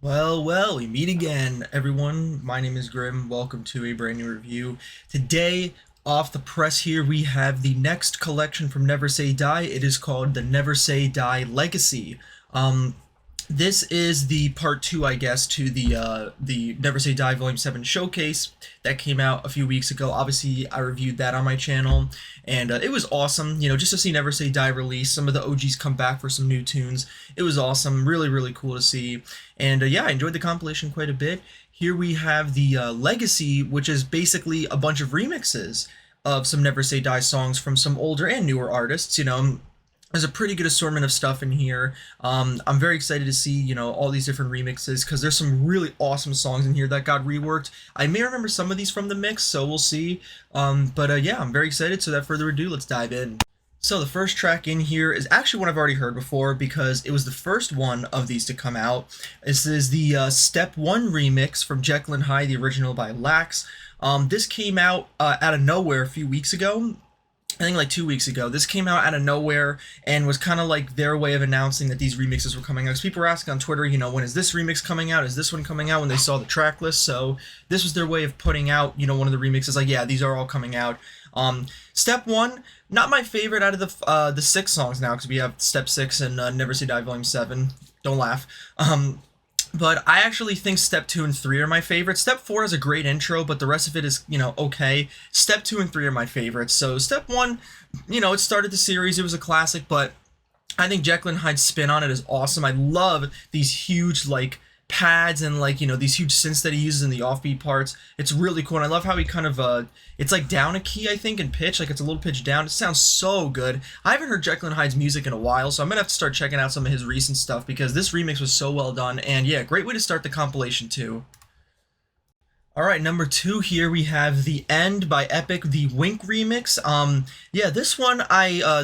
Well, we meet again, everyone. My name is Grim. Welcome to a brand new review. Today, off the press here, we have the next collection from Never Say Die. It is called the Never Say Die Legacy. Um, this is the part two, I guess, to the Never Say Die Volume 7 showcase that came out a few weeks ago. Obviously, I reviewed that on my channel, and it was awesome. Just to see Never Say Die release, some of the OGs come back for some new tunes. It was awesome, really cool to see. And yeah, I enjoyed the compilation quite a bit. Here we have the Legacy, which is basically a bunch of remixes of some Never Say Die songs from some older and newer artists. There's a pretty good assortment of stuff in here. I'm very excited to see, all these different remixes because there's some really awesome songs in here that got reworked. I may remember some of these from the mix, so we'll see. But yeah, I'm very excited. So without further ado, let's dive in. So the first track in here is actually one I've already heard before because it was the first one of these to come out. This is the Step 1 remix from Jekyll and Hyde, the original by Lax. This came out out of nowhere a few weeks ago. I think like 2 weeks ago. This came out of nowhere and was kind of like their way of announcing that these remixes were coming out. Because people were asking on Twitter, when is this remix coming out? Is this one coming out? When they saw the track list. So this was their way of putting out, one of the remixes. Like, yeah, these are all coming out. Step 1, not my favorite out of the 6 songs now, because we have Step 6 and Never Say Die Volume 7. Don't laugh. But I actually think Step 2 and 3 are my favorites. Step 4 is a great intro, but the rest of it is, okay. Step 2 and 3 are my favorites. So Step 1, it started the series. It was a classic, but I think Jekyll and Hyde's spin on it is awesome. I love these huge, pads and these huge synths that he uses in the offbeat parts. It's really cool, and I love how he kind of it's like down a key, I think, in pitch. Like, it's a little pitch down. It sounds so good. I haven't heard Jekyll and Hyde's music in a while, so I'm gonna have to start checking out some of his recent stuff because this remix was so well done. And yeah, great way to start the compilation too. Alright, number 2 here we have The End by Epic, the Wink remix. Yeah, this one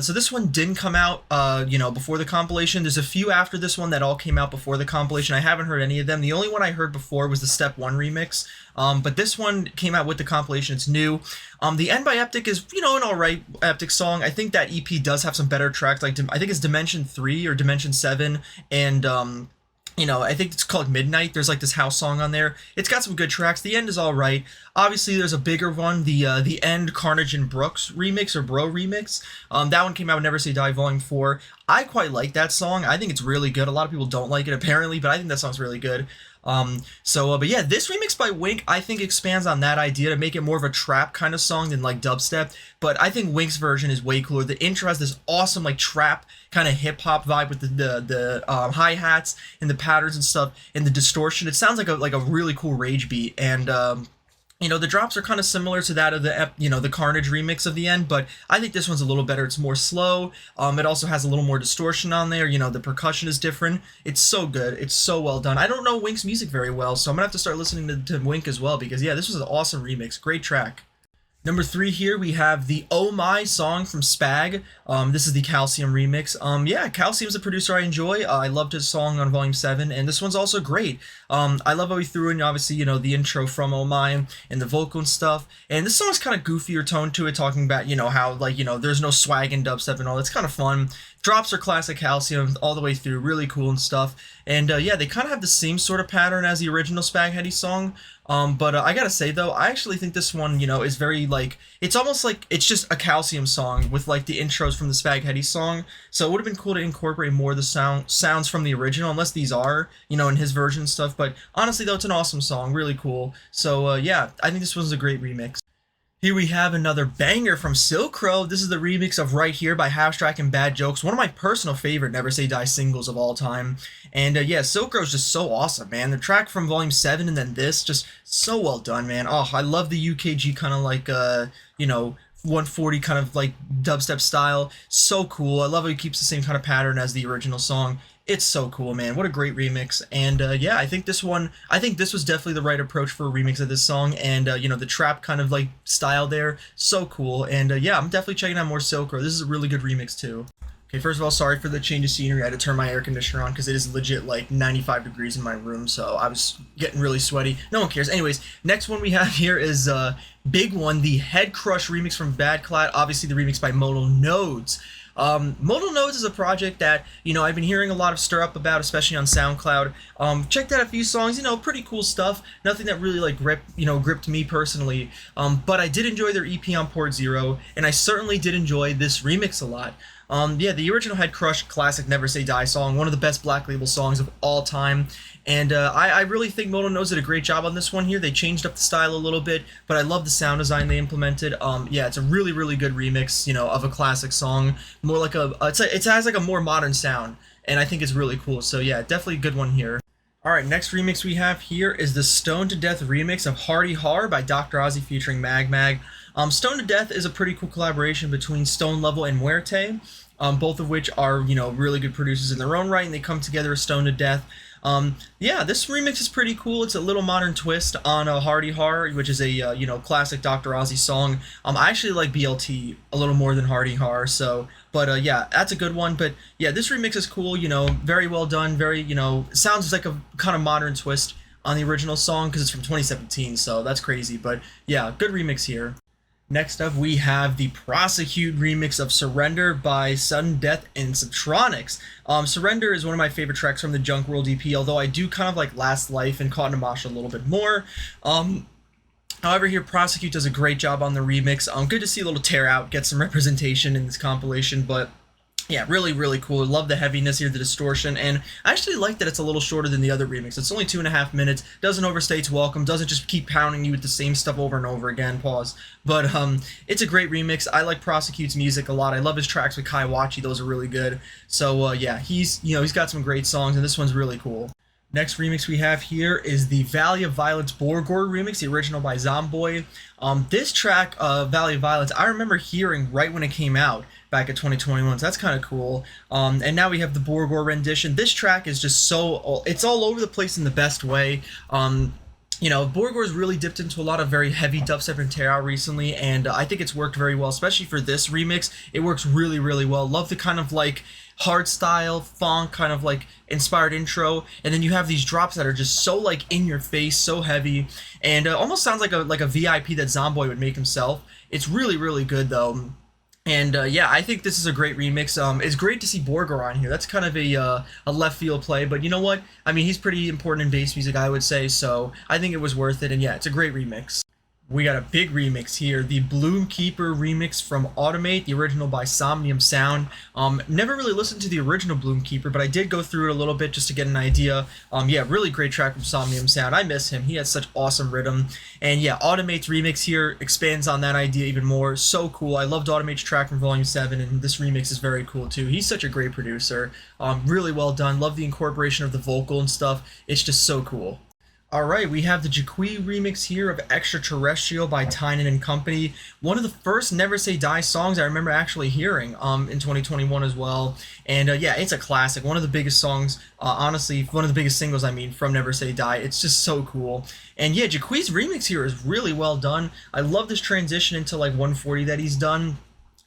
so this one didn't come out, before the compilation. There's a few after this one that all came out before the compilation. I haven't heard any of them. The only one I heard before was the Step 1 remix. But this one came out with the compilation. It's new. The End by Epic is, an alright Epic song. I think that EP does have some better tracks. Like, I think it's Dimension 3 or Dimension 7, and I think it's called Midnight. There's like this house song on there. It's got some good tracks. The End is all right. Obviously, there's a bigger one, the End Carnage and Brooks remix or Bro remix. That one came out with Never Say Die Volume 4. I quite like that song. I think it's really good. A lot of people don't like it apparently, but I think that song's really good. But yeah, this remix by Wink, I think, expands on that idea to make it more of a trap kind of song than like dubstep. But I think Wink's version is way cooler. The intro has this awesome like trap kind of hip hop vibe with the hi hats and the patterns and stuff and the distortion. It sounds like a really cool rage beat. And the drops are kind of similar to that of the Carnage remix of The End, but I think this one's a little better. It's more slow. It also has a little more distortion on there. The percussion is different. It's so good. It's so well done. I don't know Wink's music very well, so I'm gonna have to start listening to Wink as well because yeah, this was an awesome remix. Great track. Number 3 here, we have the Oh My song from Spag. This is the Calcium remix. Yeah, Calcium's a producer I enjoy. I loved his song on Volume 7, and this one's also great. I love how he threw in, obviously, the intro from Oh My and the vocal and stuff. And this song's kind of goofier tone to it, talking about, how, there's no swag in dubstep and all. It's kind of fun. Drops are classic Calcium all the way through, really cool and stuff. And yeah, they kind of have the same sort of pattern as the original Spaghetti song. But I gotta say though, I actually think this one, is very it's almost like it's just a Calcium song with like the intros from the Spaghetti song. So it would have been cool to incorporate more of the sounds from the original, unless these are, in his version and stuff. But honestly though, it's an awesome song, really cool. So yeah, I think this one's a great remix. Here we have another banger from Silk Crow. This is the remix of Right Here by Halfstrack and Bad Jokes, one of my personal favorite Never Say Die singles of all time. And yeah, Silk Crow's just so awesome, man. The track from Volume 7 and then this, just so well done, man. Oh, I love the UKG kind of 140 kind of like dubstep style. So cool. I love how he keeps the same kind of pattern as the original song. It's so cool, man. What a great remix. And yeah, I think this was definitely the right approach for a remix of this song. And the trap kind of like style there, so cool. And yeah, I'm definitely checking out more Silk Road. This is a really good remix too. Okay, first of all, sorry for the change of scenery. I had to turn my air conditioner on because it is legit like 95 degrees in my room, so I was getting really sweaty. No one cares. Anyways, next one we have here is big one, the Head Crush remix from Bad Clad. Obviously the remix by Modal Nodes. Modal Nodes is a project that, I've been hearing a lot of stir up about, especially on SoundCloud. Checked out a few songs, pretty cool stuff. Nothing that really like gripped me personally. But I did enjoy their EP on Port Zero, and I certainly did enjoy this remix a lot. Yeah, the original had crushed classic Never Say Die song, one of the best Black Label songs of all time. And I really think Modal Nodes did a great job on this one here. They changed up the style a little bit, but I love the sound design they implemented. Yeah, it's a really, really good remix, of a classic song. More like it has like a more modern sound, and I think it's really cool. So yeah, definitely a good one here. Alright, next remix we have here is the Stone to Death remix of Hardy Har by Dr. Ozzy featuring Mag Mag. Stone to Death is a pretty cool collaboration between Stone Level and Muerte, both of which are, really good producers in their own right, and they come together as Stone to Death. Yeah, this remix is pretty cool. It's a little modern twist on Hardy Har, which is a classic Dr. Ozzy song. I actually like BLT a little more than Hardy Har, so yeah, that's a good one. But yeah, this remix is cool. Very well done. Very sounds like a kind of modern twist on the original song because it's from 2017, so that's crazy. But yeah, good remix here. Next up, we have the Prosecute remix of Surrender by Sudden Death and Subtronics. Surrender is one of my favorite tracks from the Junk World EP, although I do kind of like Last Life and Caught in a Mosh a little bit more. However, here Prosecute does a great job on the remix. Good to see a little tear out, get some representation in this compilation, but yeah, really, really cool. Love the heaviness here, the distortion, and I actually like that it's a little shorter than the other remix. It's only 2.5 minutes, doesn't overstay its welcome, doesn't just keep pounding you with the same stuff over and over again, pause. But it's a great remix. I like Prosecute's music a lot. I love his tracks with Kai Wachi, those are really good. So yeah, he's got some great songs, and this one's really cool. Next remix we have here is the Valley of Violence Borgore remix, the original by Zomboy. This track, Valley of Violence, I remember hearing right when it came out back in 2021, so that's kind of cool. And now we have the Borgore rendition. This track is just it's all over the place in the best way. Borgore's really dipped into a lot of very heavy dubstep and tear out recently, and I think it's worked very well, especially for this remix. It works really, really well. Love the kind of like hardstyle, funk, kind of like inspired intro, and then you have these drops that are just so like in your face, so heavy, and almost sounds like a VIP that Zomboy would make himself. It's really, really good though. And yeah, I think this is a great remix. It's great to see Borgore on here. That's kind of a left field play, but you know what? I mean, he's pretty important in bass music, I would say, so I think it was worth it, and yeah, it's a great remix. We got a big remix here, the Bloomkeeper remix from Automate, the original by Somnium Sound. Never really listened to the original Bloomkeeper, but I did go through it a little bit just to get an idea. Yeah, really great track from Somnium Sound. I miss him. He has such awesome rhythm. And yeah, Automate's remix here expands on that idea even more. So cool. I loved Automate's track from Volume 7, and this remix is very cool too. He's such a great producer. Really well done. Love the incorporation of the vocal and stuff. It's just so cool. Alright, we have the Jaqui remix here of Extraterrestrial by Tynan and Company. One of the first Never Say Die songs I remember actually hearing in 2021 as well. And yeah, it's a classic. One of the biggest songs, honestly, one of the biggest singles, from Never Say Die. It's just so cool. And yeah, Jaqui's remix here is really well done. I love this transition into like 140 that he's done.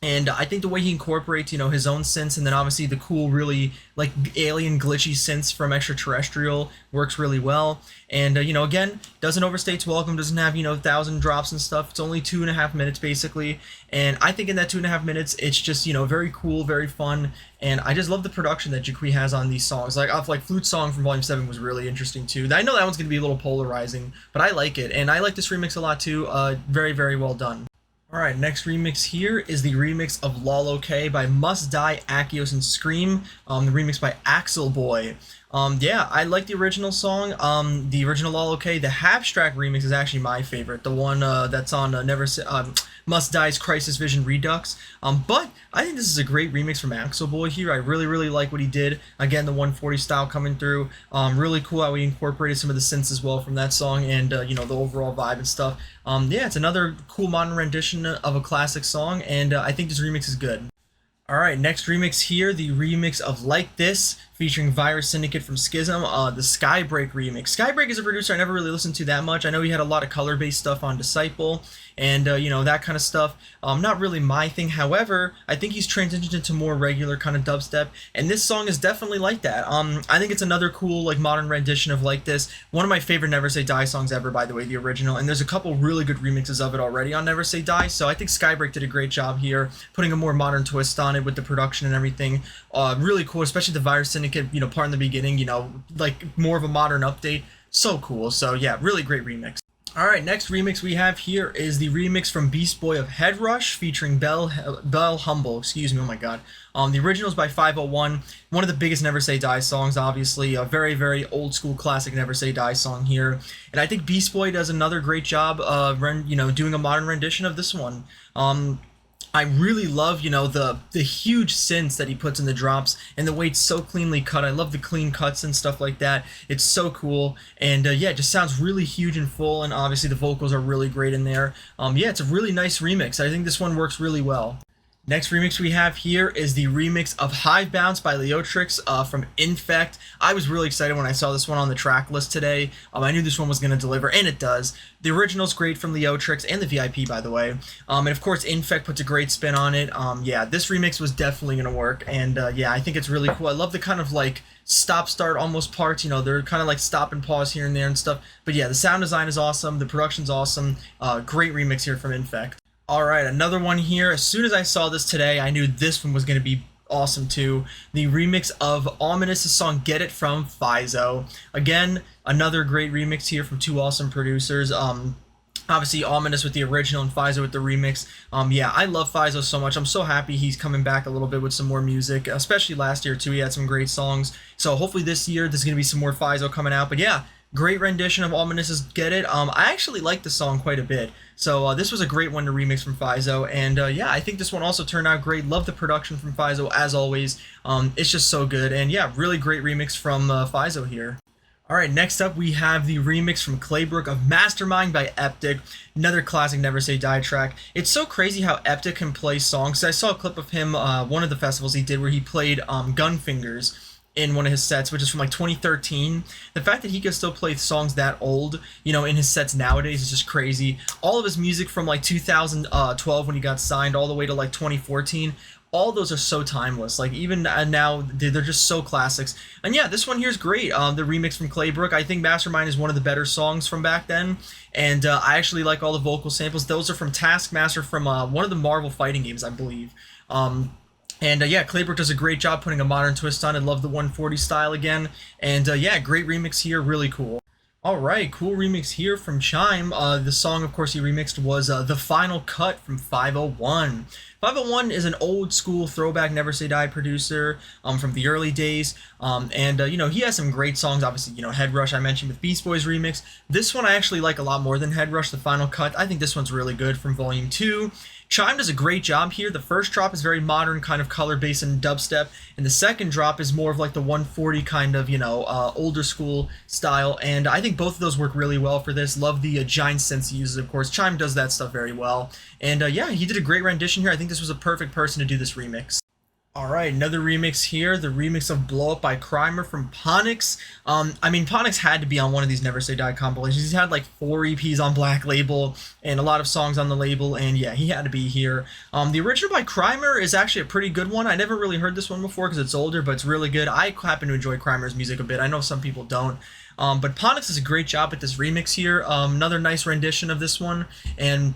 And I think the way he incorporates, his own synths, and then obviously the cool, really like alien glitchy synths from Extraterrestrial works really well. And again, doesn't overstay its welcome, doesn't have 1,000 drops and stuff. It's only 2.5 minutes basically, and I think in that 2.5 minutes, it's just very cool, very fun, and I just love the production that Jaqui has on these songs. Like Flute Song from Volume 7 was really interesting too. I know that one's gonna be a little polarizing, but I like it, and I like this remix a lot too. Very, very well done. Alright, next remix here is the remix of Lol OK by Must Die, Akios, and Scream, the remix by Axel Boy. Yeah, I like the original song, the original Lol OK. The Habstract remix is actually my favorite, the one that's on Must Die's Crisis Vision Redux. But I think this is a great remix from Axel Boy here. I really, really like what he did. Again, the 140 style coming through. Really cool how he incorporated some of the synths as well from that song, and the overall vibe and stuff. Yeah, it's another cool modern rendition of a classic song, and I think this remix is good. Alright, next remix here, the remix of Like This, featuring Virus Syndicate from Schism, the Skybreak remix. Skybreak is a producer I never really listened to that much. I know he had a lot of color-based stuff on Disciple, and that kind of stuff. Not really my thing. However, I think he's transitioned into more regular kind of dubstep, and this song is definitely like that. I think it's another cool like modern rendition of Like This. One of my favorite Never Say Die songs ever, by the way, the original, and there's a couple really good remixes of it already on Never Say Die, so I think Skybreak did a great job here, putting a more modern twist on it with the production and everything. Really cool, especially the Virus Syndicate, part in the beginning, like more of a modern update. So cool. So yeah, really great remix. Alright, next remix we have here is the remix from Beast Boy of Head Rush featuring Bell Humble, excuse me, oh my god. The original is by 501, one of the biggest Never Say Die songs, obviously, a very, very old school classic Never Say Die song here. And I think Beast Boy does another great job of, doing a modern rendition of this one. I really love, the huge synths that he puts in the drops and the way it's so cleanly cut. I love the clean cuts and stuff like that. It's so cool. And yeah, it just sounds really huge and full, and obviously the vocals are really great in there. Yeah, it's a really nice remix. I think this one works really well. Next remix we have here is the remix of Hive Bounce by Leotrix from Infect. I was really excited when I saw this one on the track list today. I knew this one was going to deliver, and it does. The original's great from Leotrix and the VIP, by the way. And of course, Infect puts a great spin on it. Yeah, this remix was definitely going to work, and yeah, I think it's really cool. I love the kind of like stop-start almost parts. They're kind of like stop and pause here and there and stuff. But yeah, the sound design is awesome. The production's awesome. Great remix here from Infect. Alright, another one here. As soon as I saw this today, I knew this one was going to be awesome too. The remix of Ominous' song Get It from Fizo. Again, another great remix here from two awesome producers. Obviously Ominous with the original and Fizo with the remix. Yeah, I love Fizo so much. I'm so happy he's coming back a little bit with some more music, especially last year too. He had some great songs. So hopefully this year there's going to be some more Fizo coming out. But yeah, great rendition of Ominous's Get It. I actually like the song quite a bit. So this was a great one to remix from Fizo. And yeah, I think this one also turned out great. Love the production from Fizo as always. It's just so good. And yeah, really great remix from Fizo here. Alright, next up we have the remix from Claybrook of Mastermind by Eptic. Another classic Never Say Die track. It's so crazy how Eptic can play songs. I saw a clip of him, one of the festivals he did, where he played Gunfingers in one of his sets, which is from like 2013. The fact that he can still play songs that old, in his sets nowadays is just crazy. All of his music from like 2012 when he got signed all the way to like 2014, all those are so timeless. Like even now, they're just so classics. And yeah, this one here is great. The remix from Claybrook. I think Mastermind is one of the better songs from back then. And I actually like all the vocal samples. Those are from Taskmaster from one of the Marvel fighting games, I believe. And yeah, Claybrook does a great job putting a modern twist on it. Love the 140 style again. And yeah, great remix here. Really cool. Alright, cool remix here from Chime. The song, of course, he remixed was The Final Cut from 501. 501 is an old school throwback Never Say Die producer from the early days. And he has some great songs. Obviously, Head Rush I mentioned with Beast Boys remix. This one I actually like a lot more than Head Rush, The Final Cut. I think this one's really good from Volume 2. Chime does a great job here. The first drop is very modern, kind of color bass and dubstep, and the second drop is more of like the 140 kind of, older school style, and I think both of those work really well for this. Love the giant synths he uses, of course. Chime does that stuff very well, and yeah, he did a great rendition here. I think this was a perfect person to do this remix. Alright, another remix here, the remix of Blow Up by Crimer from Ponix. I mean, Ponix had to be on one of these Never Say Die compilations. He's had like 4 EPs on Black Label and a lot of songs on the label, and yeah, he had to be here. The original by Crimer is actually a pretty good one. I never really heard this one before because it's older, but it's really good. I happen to enjoy Crimer's music a bit. I know some people don't. But Ponix does a great job at this remix here. Another nice rendition of this one, and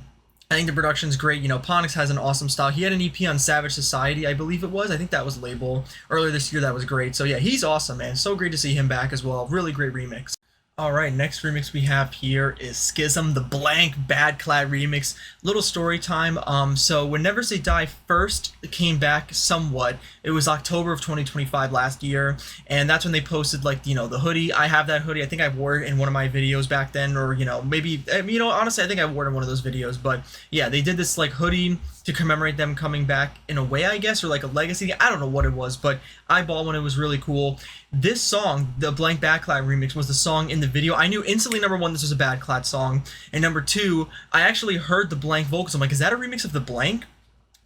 I think the production's great. Ponix has an awesome style. He had an EP on Savage Society, I believe it was. I think that was label earlier this year. That was great. So yeah, he's awesome, man. So great to see him back as well. Really great remix. Alright, next remix we have here is Schism, the Blank Bad Clad remix. Little story time. So when Never Say Die first came back somewhat, it was October of 2025 last year, and that's when they posted like, the hoodie. I have that hoodie. I think I wore it in one of my videos back then, or, maybe, honestly, I think I wore it in one of those videos, but yeah, they did this like hoodie to commemorate them coming back in a way, I guess, or like a legacy. I don't know what it was, but I bought one. It was really cool. This song, the Blank Bad Clad remix, was the song in the video. I knew instantly, number one, this was a Bad Clad song, and number two, I actually heard the Blank vocals. I'm like, is that a remix of the Blank?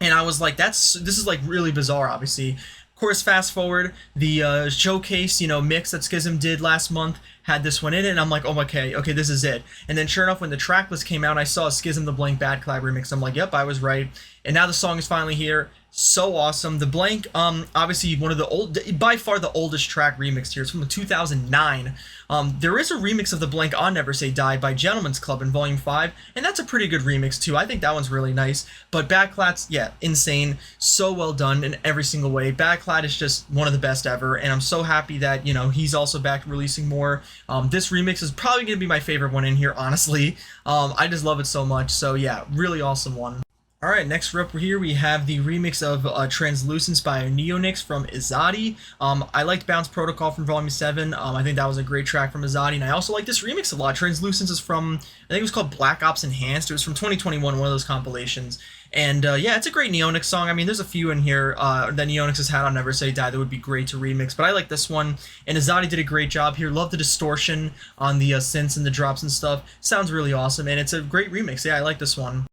And I was like, this is like really bizarre, obviously. Of course, fast forward, the showcase, mix that Schism did last month had this one in it, and I'm like, oh, okay, this is it. And then sure enough, when the track list came out, I saw Schism, the Blank Bad Clad remix. I'm like, yep, I was right. And now the song is finally here. So awesome. The Blank, obviously one of the by far the oldest track remixed here. It's from 2009. There is a remix of The Blank on Never Say Die by Gentleman's Club in Volume 5, and that's a pretty good remix too. I think that one's really nice. But Badclad's, yeah, insane. So well done in every single way. Badclad is just one of the best ever, and I'm so happy that, he's also back releasing more. This remix is probably going to be my favorite one in here, honestly. I just love it so much. So yeah, really awesome one. Alright, next up here we have the remix of Translucence by Neonix from Izadi. I liked Bounce Protocol from Volume 7. I think that was a great track from Izadi, and I also like this remix a lot. Translucence is from, I think it was called Black Ops Enhanced. It was from 2021, one of those compilations. And yeah, it's a great Neonix song. I mean, there's a few in here that Neonix has had on Never Say Die that would be great to remix, but I like this one. And Izadi did a great job here. Love the distortion on the synths and the drops and stuff. Sounds really awesome, and it's a great remix. Yeah, I like this one.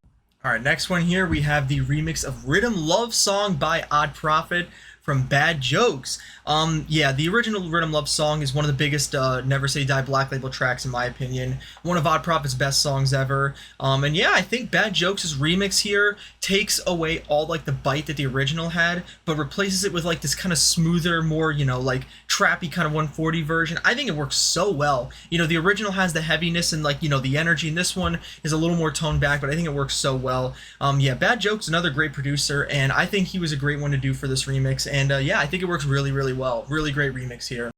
Alright, next one here, we have the remix of Rhythm Love Song by Odd Prophet from Bad Jokes. Yeah, the original Rhythm Love Song is one of the biggest Never Say Die Black Label tracks in my opinion. One of Odd Prophet's best songs ever. And yeah, I think Bad Jokes' remix here takes away all like the bite that the original had, but replaces it with like this kind of smoother, more, like trappy kind of 140 version. I think it works so well. The original has the heaviness and like, the energy, and this one is a little more toned back, but I think it works so well. Yeah, Bad Jokes, another great producer, and I think he was a great one to do for this remix. And yeah, I think it works really, really well. Really great remix here.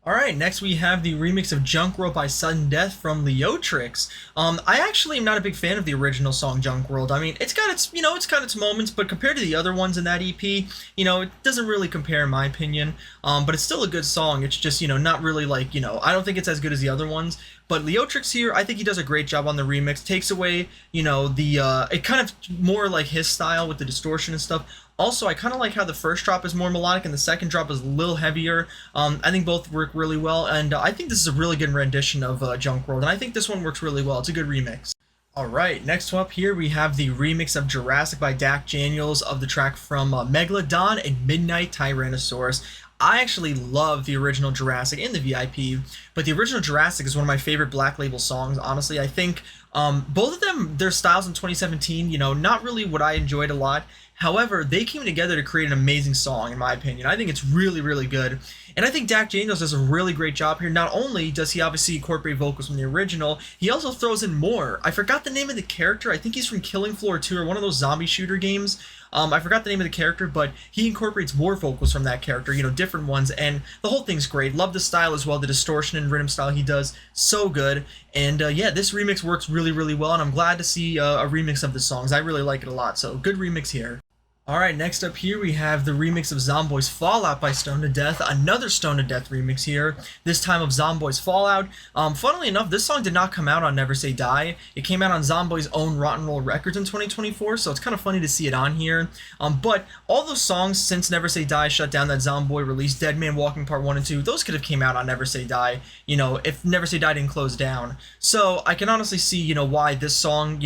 Alright, next we have the remix of Junk World by Sudden Death from Leotrix. I actually am not a big fan of the original song Junk World. I mean, it's got its, it's got its moments, but compared to the other ones in that EP, it doesn't really compare in my opinion. But it's still a good song. It's just, not really like, I don't think it's as good as the other ones. But Leotrix here, I think he does a great job on the remix. Takes away, it kind of more like his style with the distortion and stuff. Also, I kind of like how the first drop is more melodic and the second drop is a little heavier. I think both work really well, and I think this is a really good rendition of Junk World, and I think this one works really well. It's a good remix. Alright, next up here we have the remix of Jurassic by Dak Daniels of the track from Megalodon and Midnight Tyrannosaurus. I actually love the original Jurassic and the VIP, but the original Jurassic is one of my favorite Black Label songs, honestly. I think both of them, their styles in 2017, not really what I enjoyed a lot. However, they came together to create an amazing song, in my opinion. I think it's really, really good. And I think Dak Daniels does a really great job here. Not only does he obviously incorporate vocals from the original, he also throws in more. I forgot the name of the character. I think he's from Killing Floor 2 or one of those zombie shooter games. I forgot the name of the character, but he incorporates more vocals from that character, different ones, and the whole thing's great. Love the style as well, the distortion and rhythm style he does, so good. And yeah, this remix works really, really well, and I'm glad to see a remix of the songs. I really like it a lot, so good remix here. Alright, next up here we have the remix of Zomboy's Fallout by Stoned to Death. Another Stoned to Death remix here, this time of Zomboy's Fallout. Funnily enough, this song did not come out on Never Say Die. It came out on Zomboy's own Rotten Roll Records in 2024, so it's kind of funny to see it on here. But all those songs since Never Say Die shut down that Zomboy released, Dead Man Walking Part 1 and 2, those could have came out on Never Say Die, if Never Say Die didn't close down. So I can honestly see, why this song,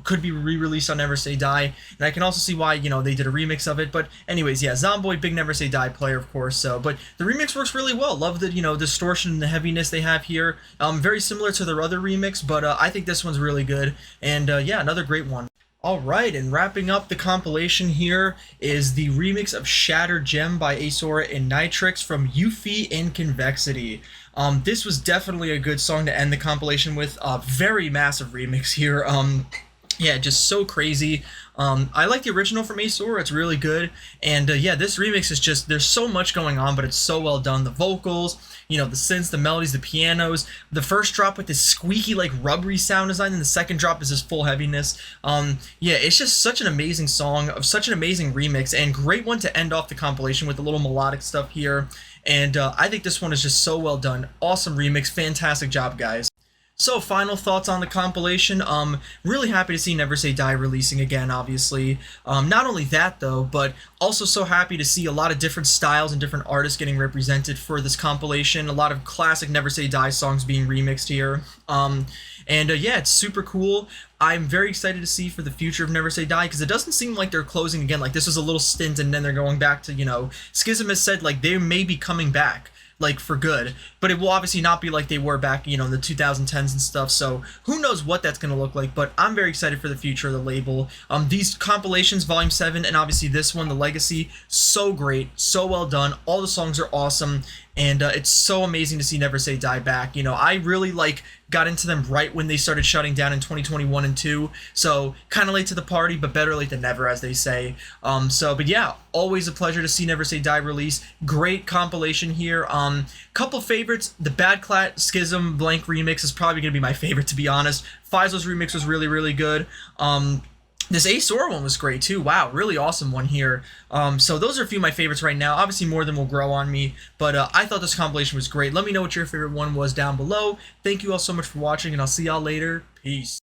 could be re-released on Never Say Die, and I can also see why, they did a remix of it. But anyways, yeah, Zomboy, big Never Say Die player, of course. So, but the remix works really well. Love the distortion and the heaviness they have here. Very similar to their other remix, but I think this one's really good. And yeah, another great one. Alright, and wrapping up the compilation here is the remix of Shattered Gem by Asora and Nitrix from Euphy in Convexity. This was definitely a good song to end the compilation with. A very massive remix here. Yeah, just so crazy. I like the original from Asora, it's really good. And yeah, this remix is just, there's so much going on, but it's so well done. The vocals, the synths, the melodies, the pianos. The first drop with this squeaky, like rubbery sound design, and the second drop is this full heaviness. Yeah, it's just such an amazing song, of such an amazing remix, and great one to end off the compilation with a little melodic stuff here. And I think this one is just so well done. Awesome remix, fantastic job, guys. So, final thoughts on the compilation. Really happy to see Never Say Die releasing again, obviously. Not only that, though, but also so happy to see a lot of different styles and different artists getting represented for this compilation. A lot of classic Never Say Die songs being remixed here. And yeah, it's super cool. I'm very excited to see for the future of Never Say Die, because it doesn't seem like they're closing again. Like, this was a little stint, and then they're going back to, Schism has said, like, they may be coming back, like, for good. but it will obviously not be like they were back, in the 2010s and stuff. So who knows what that's going to look like, but I'm very excited for the future of the label. These compilations, Volume 7, and obviously this one, The Legacy, so great, so well done. All the songs are awesome, and it's so amazing to see Never Say Die back. I really got into them right when they started shutting down in 2021 and 2, so kind of late to the party, but better late than never, as they say. But yeah, always a pleasure to see Never Say Die release. Great compilation here. Couple favorites: the Bad Clat Schism Blank remix is probably gonna be my favorite, to be honest. Faizo's remix was really, really good. This Azor one was great too. Wow, really awesome one here. So those are a few of my favorites right now. Obviously more than will grow on me, but I thought this compilation was great. Let me know what your favorite one was down below. Thank you all so much for watching, and I'll see y'all later. Peace.